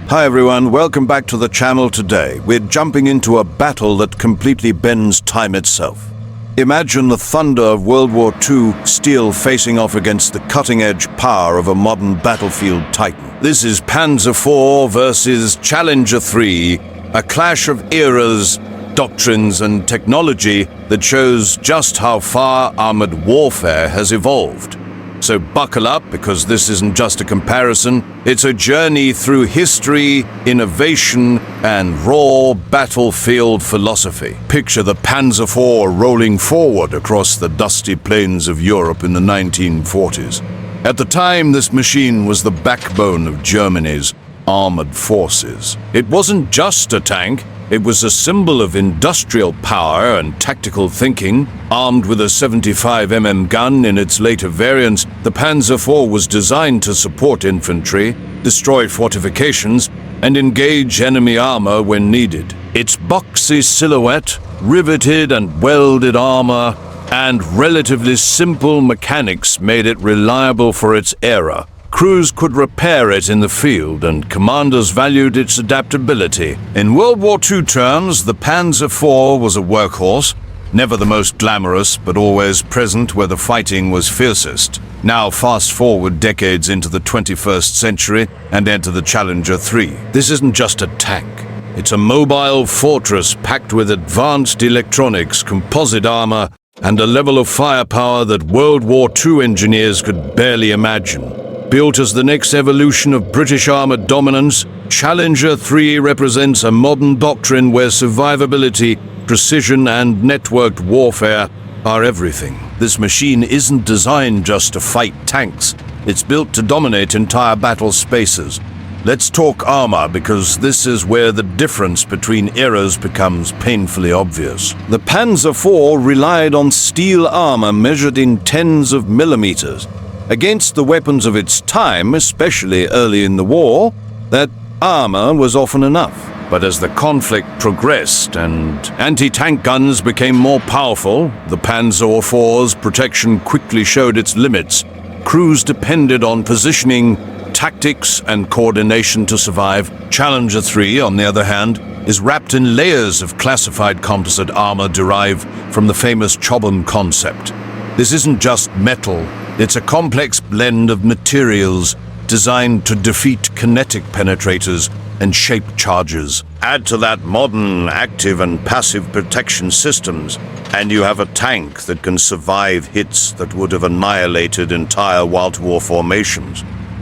Hi everyone, welcome back to the channel today. We're jumping into a battle that completely bends time itself. Imagine the thunder of World War II steel facing off against the cutting-edge power of a modern battlefield titan. This is Panzer IV versus Challenger III, a clash of eras, doctrines and technology that shows just how far armored warfare has evolved. So buckle up, because this isn't just a comparison, it's a journey through history, innovation, and raw battlefield philosophy. Picture the Panzer IV rolling forward across the dusty plains of Europe in the 1940s. At the time, this machine was the backbone of Germany's armored forces. It wasn't just a tank. It was a symbol of industrial power and tactical thinking. Armed with a 75 gun in its later variants, the Panzer IV was designed to support infantry, destroy fortifications, and engage enemy armor when needed. Its boxy silhouette, riveted and welded armor, and relatively simple mechanics made it reliable for its era. Crews could repair it in the field, and commanders valued its adaptability. In World War II terms, the Panzer IV was a workhorse, never the most glamorous, but always present where the fighting was fiercest. Now fast forward decades into the 21st century and enter the Challenger III. This isn't just a tank. It's a mobile fortress packed with advanced electronics, composite armor, and a level of firepower that World War II engineers could barely imagine. Built as the next evolution of British armored dominance, Challenger III represents a modern doctrine where survivability, precision, and networked warfare are everything. This machine isn't designed just to fight tanks. It's built to dominate entire battle spaces. Let's talk armor, because this is where the difference between eras becomes painfully obvious. The Panzer IV relied on steel armor measured in tens of millimeters. Against the weapons of its time, especially early in the war, that armor was often enough. But as the conflict progressed and anti-tank guns became more powerful, the Panzer IV's protection quickly showed its limits. Crews depended on positioning, tactics, and coordination to survive. Challenger III, on the other hand, is wrapped in layers of classified composite armor derived from the famous Chobham concept. This isn't just metal. It's a complex blend of materials designed to defeat kinetic penetrators and shape charges. Add to that modern active and passive protection systems, and you have a tank that can survive hits that would have annihilated entire World War formations.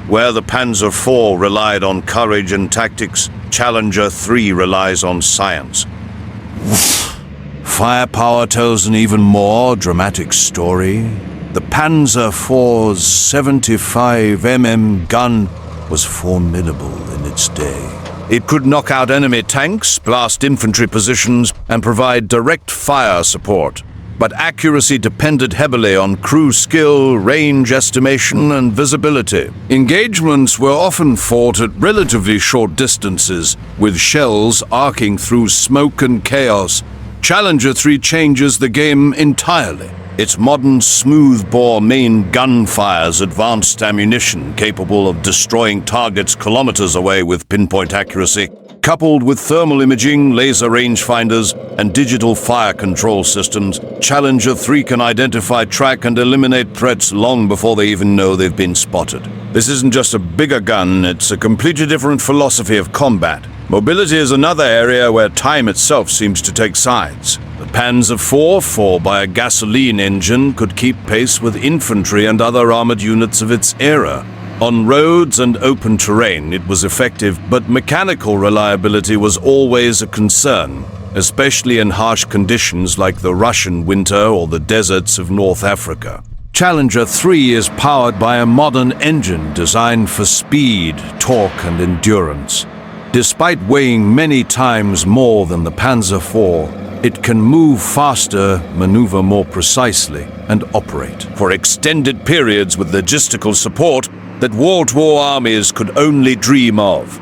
Where the Panzer IV relied on courage and tactics, Challenger III relies on science. Firepower tells an even more dramatic story. The Panzer IV's 75 gun was formidable in its day. It could knock out enemy tanks, blast infantry positions, and provide direct fire support. But accuracy depended heavily on crew skill, range estimation, and visibility. Engagements were often fought at relatively short distances, with shells arcing through smoke and chaos. Challenger III changes the game entirely. Its modern smooth-bore main gun fires advanced ammunition capable of destroying targets kilometers away with pinpoint accuracy, coupled with thermal imaging, laser rangefinders, and digital fire control systems. Challenger III can identify, track, and eliminate threats long before they even know they've been spotted. This isn't just a bigger gun, it's a completely different philosophy of combat. Mobility is another area where time itself seems to take sides. The Panzer IV, fought by a gasoline engine, could keep pace with infantry and other armored units of its era. On roads and open terrain, it was effective, but mechanical reliability was always a concern, especially in harsh conditions like the Russian winter or the deserts of North Africa. Challenger III is powered by a modern engine designed for speed, torque, and endurance. Despite weighing many times more than the Panzer IV, it can move faster, maneuver more precisely, and operate for extended periods with logistical support that World War armies could only dream of.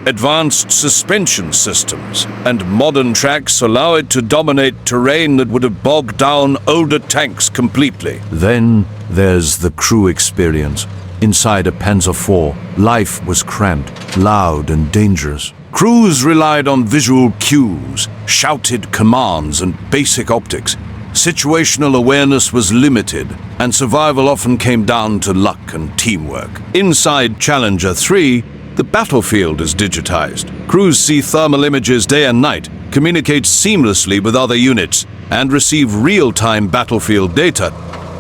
Advanced suspension systems and modern tracks allow it to dominate terrain that would have bogged down older tanks completely. Then there's the crew experience. Inside a Panzer IV, life was cramped, loud and dangerous. Crews relied on visual cues, shouted commands, and basic optics. Situational awareness was limited, and survival often came down to luck and teamwork. Inside Challenger 3, the battlefield is digitized. Crews see thermal images day and night, communicate seamlessly with other units, and receive real-time battlefield data.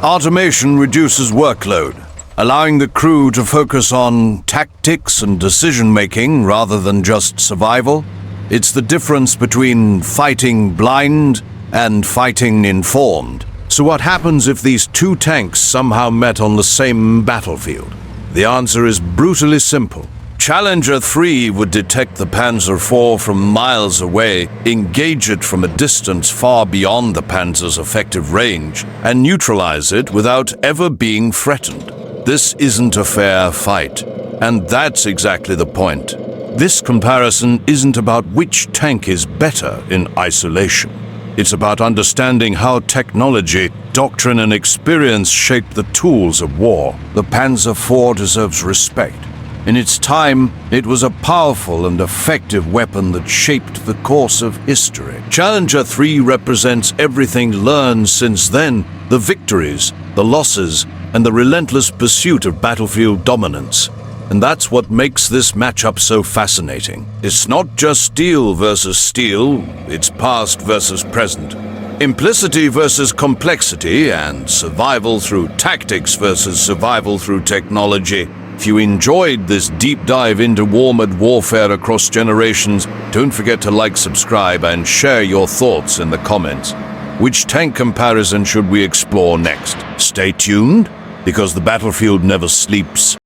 Automation reduces workload, allowing the crew to focus on tactics and decision-making rather than just survival. It's the difference between fighting blind and fighting informed. So what happens if these two tanks somehow met on the same battlefield? The answer is brutally simple. Challenger 3 would detect the Panzer IV from miles away, engage it from a distance far beyond the Panzer's effective range, and neutralize it without ever being threatened. This isn't a fair fight, and that's exactly the point. This comparison isn't about which tank is better in isolation. It's about understanding how technology, doctrine, and experience shaped the tools of war. The Panzer IV deserves respect. In its time, it was a powerful and effective weapon that shaped the course of history. Challenger 3 represents everything learned since then, the victories, the losses, and the relentless pursuit of battlefield dominance. And that's what makes this matchup so fascinating. It's not just steel versus steel, it's past versus present. Implicity versus complexity, and survival through tactics versus survival through technology. If you enjoyed this deep dive into armored warfare across generations, don't forget to like, subscribe, and share your thoughts in the comments. Which tank comparison should we explore next? Stay tuned, because the battlefield never sleeps.